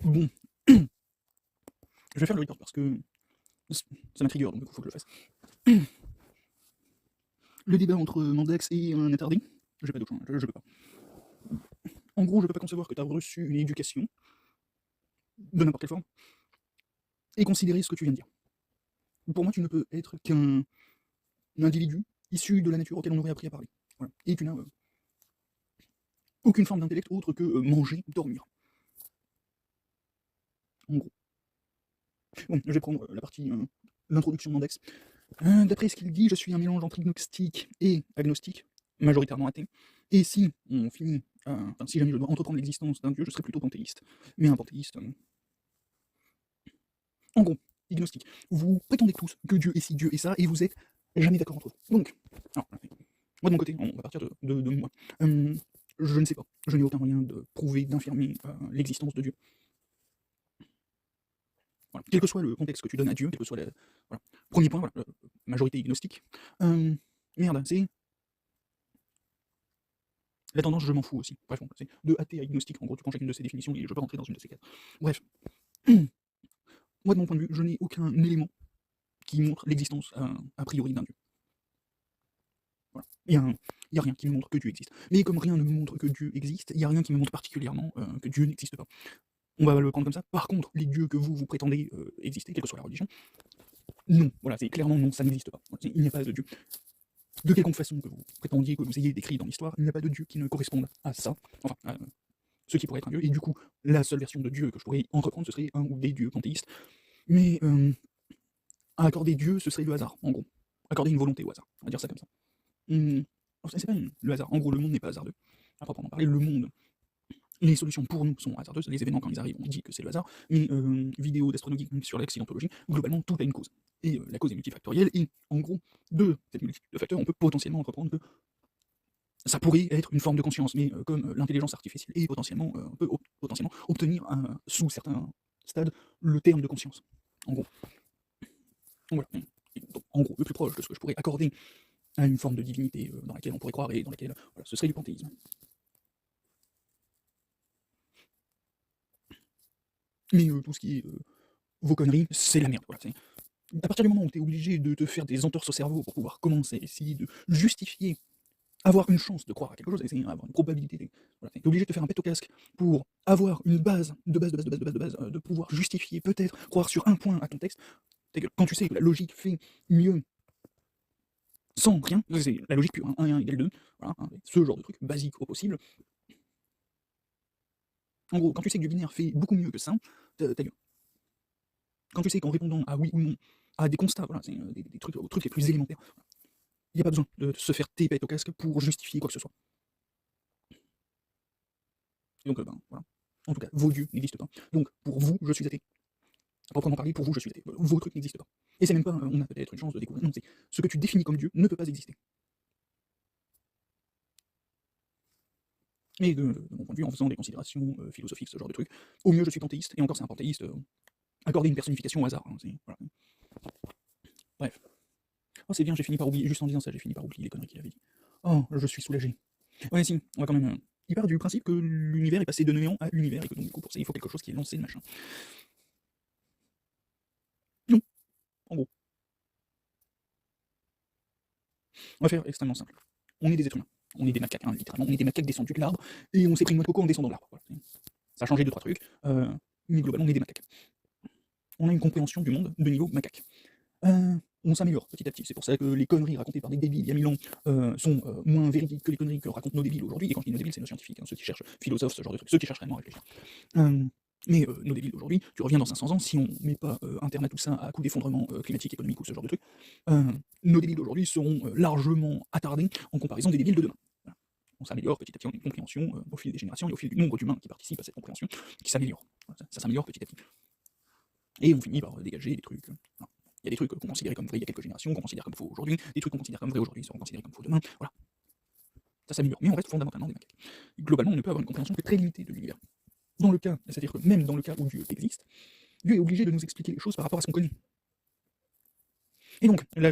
Bon, je vais faire le report parce que ça m'intrigue, donc il faut que je le fasse. Le débat entre Mandax et un interdit, j'ai pas d'autre choix, je peux pas. En gros, je peux pas concevoir que tu as reçu une éducation, de n'importe quelle forme, et considérer ce que tu viens de dire. Pour moi, tu ne peux être qu'un individu issu de la nature auquel on aurait appris à parler. Voilà. Et tu n'as aucune forme d'intellect autre que manger, dormir. En gros. Bon, je vais prendre la partie, l'introduction de Mandax. D'après ce qu'il dit, je suis un mélange entre agnostique et agnostique, majoritairement athée. Et si on finit, enfin, si jamais je dois entreprendre l'existence d'un dieu, je serais plutôt panthéiste. Mais un panthéiste. En gros, agnostique. Vous prétendez tous que Dieu est ci, Dieu est ça, et vous êtes jamais d'accord entre vous. Donc, alors, moi de mon côté, on va partir de moi. Je ne sais pas. Je n'ai aucun moyen de prouver, d'infirmer l'existence de Dieu. Voilà. Quel que soit le contexte que tu donnes à Dieu, quel que soit le... Voilà. Premier point, voilà, majorité agnostique. Merde, c'est... La tendance, je m'en fous aussi. Bref, bon, c'est de athée à agnostique, en gros, tu prends chacune de ces définitions et je peux rentrer dans une de ces cases. Bref. Moi, de mon point de vue, je n'ai aucun élément qui montre l'existence a priori d'un Dieu. Voilà. Il n'y a rien qui me montre que Dieu existe. Mais comme rien ne me montre que Dieu existe, il n'y a rien qui me montre particulièrement que Dieu n'existe pas. On va le prendre comme ça. Par contre, les dieux que vous prétendez exister, quelle que soit la religion, non. Voilà, c'est clairement non, ça n'existe pas. Il n'y a pas de Dieu. De quelconque façon que vous prétendiez, que vous ayez décrit dans l'histoire, il n'y a pas de Dieu qui ne corresponde à ça. Enfin, à ce qui pourrait être un Dieu. Et du coup, la seule version de Dieu que je pourrais entreprendre, ce serait un ou des dieux panthéistes. Mais à accorder Dieu, ce serait le hasard, en gros. Accorder une volonté au hasard, on va dire ça comme ça. C'est pas le hasard. En gros, le monde n'est pas hasardeux. À proprement parler, le monde, les solutions pour nous sont hasardeuses. Les événements, quand ils arrivent, on dit que c'est le hasard. Mais vidéo d'astronomie sur l'accidentologie, globalement, tout a une cause. Et la cause est multifactorielle. Et en gros, de cette multitude de facteurs, on peut potentiellement entreprendre que ça pourrait être une forme de conscience. Mais comme l'intelligence artificielle est potentiellement, on peut potentiellement obtenir sous certains stades le terme de conscience. En gros. Donc, voilà. Donc, en gros, le plus proche de ce que je pourrais accorder à une forme de divinité dans laquelle on pourrait croire et dans laquelle voilà, ce serait du panthéisme. Mais tout ce qui est vos conneries, c'est la merde. Voilà, à partir du moment où tu es obligé de te faire des entorses au cerveau pour pouvoir commencer à essayer de justifier, avoir une chance de croire à quelque chose, essayer d'avoir une probabilité, voilà, tu es obligé de te faire un pet au casque pour avoir une base, de pouvoir justifier, peut-être, croire sur un point à ton texte, quand tu sais que la logique fait mieux sans rien, c'est la logique pure, hein, 1 et 1 égale 2, voilà, hein, ce genre de truc basique au possible. En gros, quand tu sais que du binaire fait beaucoup mieux que ça, ta gueule. Quand tu sais qu'en répondant à oui ou non, à des constats, voilà, c'est des trucs, aux trucs les plus élémentaires, il n'y a pas besoin de se faire taper au casque pour justifier quoi que ce soit. Donc, ben, voilà. En tout cas, vos dieux n'existent pas. Donc, pour vous, je suis athée. À proprement parler, pour vous, je suis athée. Vos trucs n'existent pas. Et c'est même pas, on a peut-être une chance de découvrir. Non, c'est ce que tu définis comme Dieu ne peut pas exister. Et de mon point de vue, en faisant des considérations philosophiques, ce genre de trucs, au mieux je suis panthéiste, et encore c'est un panthéiste, accorder une personnification au hasard. Hein, voilà. Bref. Oh, c'est bien, j'ai fini par oublier, juste en disant ça, j'ai fini par oublier les conneries qu'il avait dit. Oh, je suis soulagé. Ouais, si, on va quand même. Il part du principe que l'univers est passé de néant à univers, et que donc, du coup, pour ça, il faut quelque chose qui est lancé, machin. Non, en gros. On va faire extrêmement simple. On est des êtres humains. On est des macaques, hein, littéralement. On est des macaques descendus de l'arbre, et on s'est pris une noix de coco en descendant de l'arbre. Voilà. Ça a changé 2-3 trucs, mais globalement, on est des macaques. On a une compréhension du monde de niveau macaque. On s'améliore petit à petit. C'est pour ça que les conneries racontées par des débiles il y a 1000 ans sont moins véridiques que les conneries que racontent nos débiles aujourd'hui. Et quand je dis nos débiles, c'est nos scientifiques, hein, ceux qui cherchent philosophes, ce genre de trucs, ceux qui cherchent réellement à réfléchir. Mais nos débiles d'aujourd'hui, tu reviens dans 500 ans, si on met pas un terme à tout ça à coup d'effondrement climatique, économique ou ce genre de trucs, nos débiles d'aujourd'hui seront largement attardés en comparaison des débiles de demain. Voilà. On s'améliore petit à petit, on a une compréhension au fil des générations et au fil du nombre d'humains qui participent à cette compréhension, qui s'améliore. Voilà, ça s'améliore petit à petit. Et on finit par dégager des trucs. Voilà. Il y a des trucs qu'on considérait comme vrais il y a quelques générations, qu'on considère comme faux aujourd'hui, des trucs qu'on considère comme vrais aujourd'hui seront considérés comme faux demain. Voilà. Ça s'améliore, mais on reste fondamentalement des macaques. Globalement, on ne peut avoir une compréhension que très limitée de l'univers. Dans le cas, c'est-à-dire que même dans le cas où Dieu existe, Dieu est obligé de nous expliquer les choses par rapport à ce qu'on connaît. Et donc, là,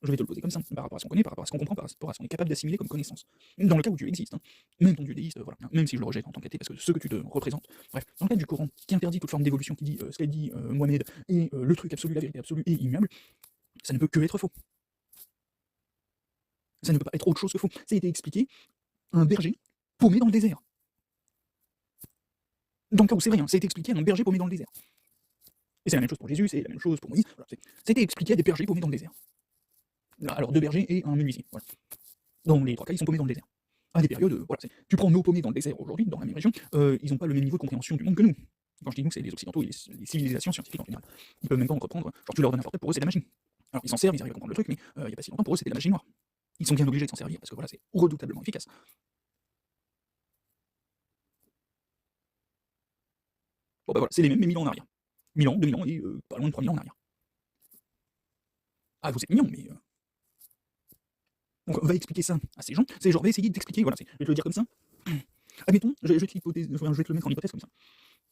Je vais te le poser comme ça, par rapport à ce qu'on connaît, par rapport à ce qu'on comprend, par rapport à ce qu'on est capable d'assimiler comme connaissance. Dans le cas où Dieu existe, hein. Même ton Dieu déiste, voilà, même si je le rejette en tant qu'athée, parce que ce que tu te représentes, bref, dans le cas du Coran, qui interdit toute forme d'évolution, qui dit ce qu'a dit Mohamed est le truc absolu, la vérité absolue et immuable, ça ne peut que être faux. Ça ne peut pas être autre chose que faux. Ça a été expliqué, un berger paumé dans le désert. Dans le cas où c'est vrai, hein, ça a été expliqué à un berger paumé dans le désert. Et c'est la même chose pour Jésus, c'est la même chose pour Moïse, voilà, ça a été expliqué à des bergers paumés dans le désert. Alors deux bergers et un menuisier, voilà. Dans les trois cas, ils sont paumés dans le désert. À des périodes, voilà, tu prends nos paumés dans le désert aujourd'hui, dans la même région, ils n'ont pas le même niveau de compréhension du monde que nous. Quand je dis nous, c'est les occidentaux et les civilisations scientifiques en général. Ils peuvent même pas en reprendre, genre tu leur donnes un portrait, pour eux c'est de la magie. Alors ils s'en servent, ils arrivent à comprendre le truc, mais il n'y a pas si longtemps, pour eux c'était de la magie noire. Ils sont bien obligés de s'en servir, parce que voilà, c'est redoutablement efficace. Bon bah voilà, c'est les mêmes, mais 1000 ans en arrière. 1000 ans, 2000 ans et pas loin de 3000 ans en arrière. Ah, vous êtes mignons, mais. Donc, va expliquer ça à ces gens. C'est genre, va essayer d'expliquer, voilà, je vais te le dire comme ça. Admettons, je vais te le mettre en hypothèse comme ça.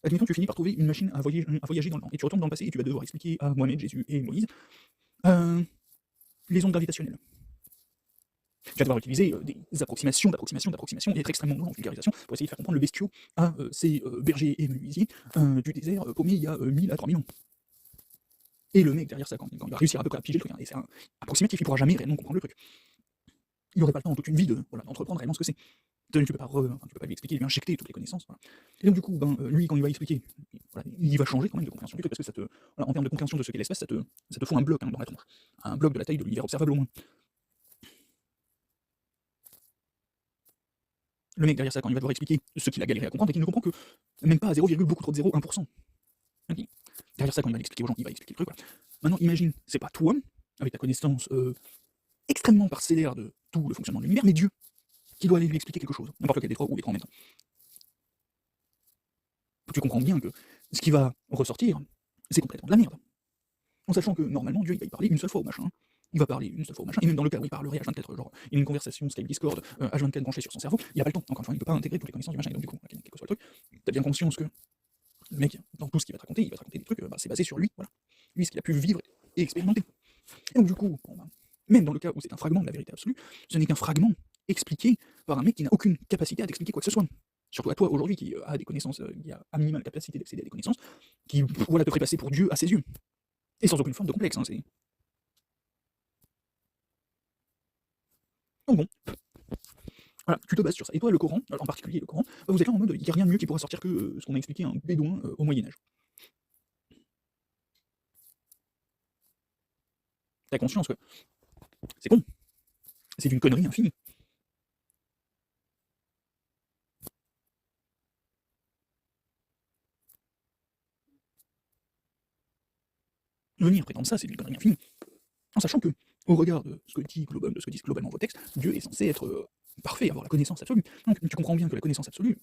Admettons, tu finis par trouver une machine à voyager dans le temps, et tu retournes dans le passé et tu vas devoir expliquer à Mohamed, Jésus et Moïse euh, les ondes gravitationnelles. Tu vas devoir utiliser des d'approximation, et être extrêmement loin en vulgarisation pour essayer de faire comprendre le bestiau à ces bergers et menuisiers du désert paumé il y a 1000 à 3000 ans. Et le mec derrière ça, quand il va réussir à peu près à piger le truc, hein, et c'est un approximatif, il pourra jamais réellement comprendre le truc. Il n'aurait pas le temps en toute une vie d'entreprendre réellement ce que c'est. Tu peux pas lui expliquer, lui injecter toutes les connaissances. Voilà. Et donc du coup, lui, quand il va expliquer, voilà, il va changer quand même de compréhension du truc, parce que voilà, en termes de compréhension de ce qu'est l'espace, ça te fout un bloc, hein, dans la tronche. Un bloc de la taille de l'univers observable au moins. Le mec derrière ça, quand il va devoir expliquer ce qu'il a galéré à comprendre, et qu'il ne comprend que même pas à 0, beaucoup trop de 0, 1%. Okay. Derrière ça, quand il va l'expliquer aux gens, il va expliquer le truc. Voilà. Maintenant, imagine, c'est pas toi, avec ta connaissance extrêmement parcellaire de tout le fonctionnement de l'univers, mais Dieu, qui doit aller lui expliquer quelque chose, n'importe lequel des trois ou les trois en même temps. Tu comprends bien que ce qui va ressortir, c'est complètement de la merde. En sachant que normalement, Dieu il va y parler une seule fois au machin. Il va parler une seule fois au machin, et même dans le cas où il parlerait H24, genre, il a une conversation Skype Discord, H24 branché sur son cerveau, il n'y a pas le temps. Encore une fois, il ne peut pas intégrer toutes les connaissances du machin, et donc du coup, quel que soit le truc, t'as bien conscience que le mec, dans tout ce qu'il va te raconter, il va te raconter des trucs, c'est basé sur lui, voilà. Lui, ce qu'il a pu vivre et expérimenter. Et donc du coup, même dans le cas où c'est un fragment de la vérité absolue, ce n'est qu'un fragment expliqué par un mec qui n'a aucune capacité à t'expliquer quoi que ce soit. Surtout à toi aujourd'hui qui a des connaissances, qui a à minima la capacité d'accéder à des connaissances, qui voilà, te ferait passer pour Dieu à ses yeux. Et sans aucune forme de complexe. Hein, donc bon, voilà, tu te bases sur ça. Et toi, le Coran, en particulier le Coran, vous êtes là en mode, il n'y a rien de mieux qui pourra sortir que ce qu'on a expliqué à un bédouin au Moyen-Âge. T'as conscience que c'est con, c'est une connerie infinie. Venir prétendre ça, c'est une connerie infinie. En sachant que, au regard de ce que disent globalement vos textes, Dieu est censé être parfait, avoir la connaissance absolue. Donc tu comprends bien que la connaissance absolue,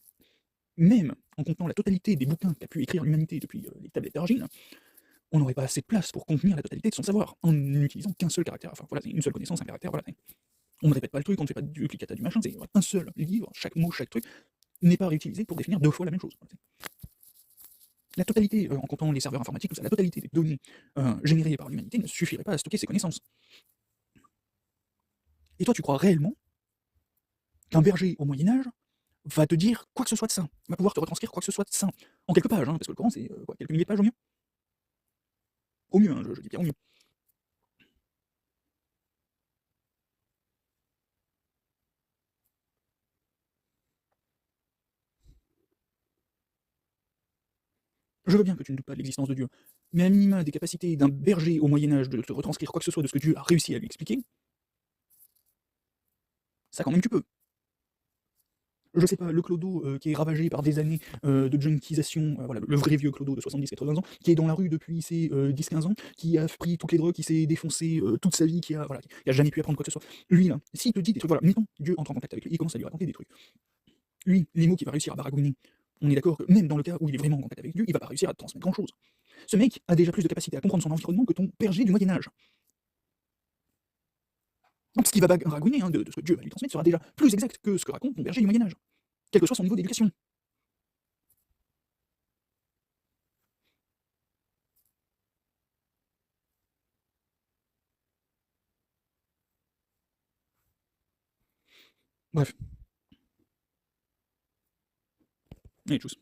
même en contenant la totalité des bouquins qu'a pu écrire l'humanité depuis les tablettes d'argile, on n'aurait pas assez de place pour contenir la totalité de son savoir, en n'utilisant qu'un seul caractère. Enfin voilà, c'est une seule connaissance, un caractère, voilà. On ne répète pas le truc, on ne fait pas du clicata du machin, c'est un seul livre, chaque mot, chaque truc n'est pas réutilisé pour définir deux fois la même chose. La totalité, en comptant les serveurs informatiques, tout ça, la totalité des données générées par l'humanité ne suffirait pas à stocker ces connaissances. Et toi, tu crois réellement qu'un berger au Moyen-Âge va te dire quoi que ce soit de ça, va pouvoir te retranscrire quoi que ce soit de ça, en quelques pages, hein, parce que le Coran c'est quelques milliers de pages au mieux. Au mieux, hein, je dis bien au mieux. Je veux bien que tu ne doutes pas de l'existence de Dieu, mais à minima des capacités d'un berger au Moyen-Âge de te retranscrire quoi que ce soit de ce que Dieu a réussi à lui expliquer, ça quand même tu peux. Je sais pas, le clodo qui est ravagé par des années de junkisation, voilà, le vrai vieux clodo de 70-80 ans, qui est dans la rue depuis ses 10-15 ans, qui a pris toutes les drogues, qui s'est défoncé toute sa vie, qui a jamais pu apprendre quoi que ce soit. Lui, là, s'il te dit des trucs, voilà, mettons, Dieu entre en contact avec lui, il commence à lui raconter des trucs. Lui, les mots qu'il va réussir à baragouiner, on est d'accord que même dans le cas où il est vraiment en contact avec Dieu, il va pas réussir à te transmettre grand chose. Ce mec a déjà plus de capacité à comprendre son environnement que ton berger du Moyen-Âge. Donc ce qu'il va baragouiner de ce que Dieu va lui transmettre sera déjà plus exact que ce que raconte ton berger du Moyen-Âge, quel que soit son niveau d'éducation. Bref, allez, tchuss.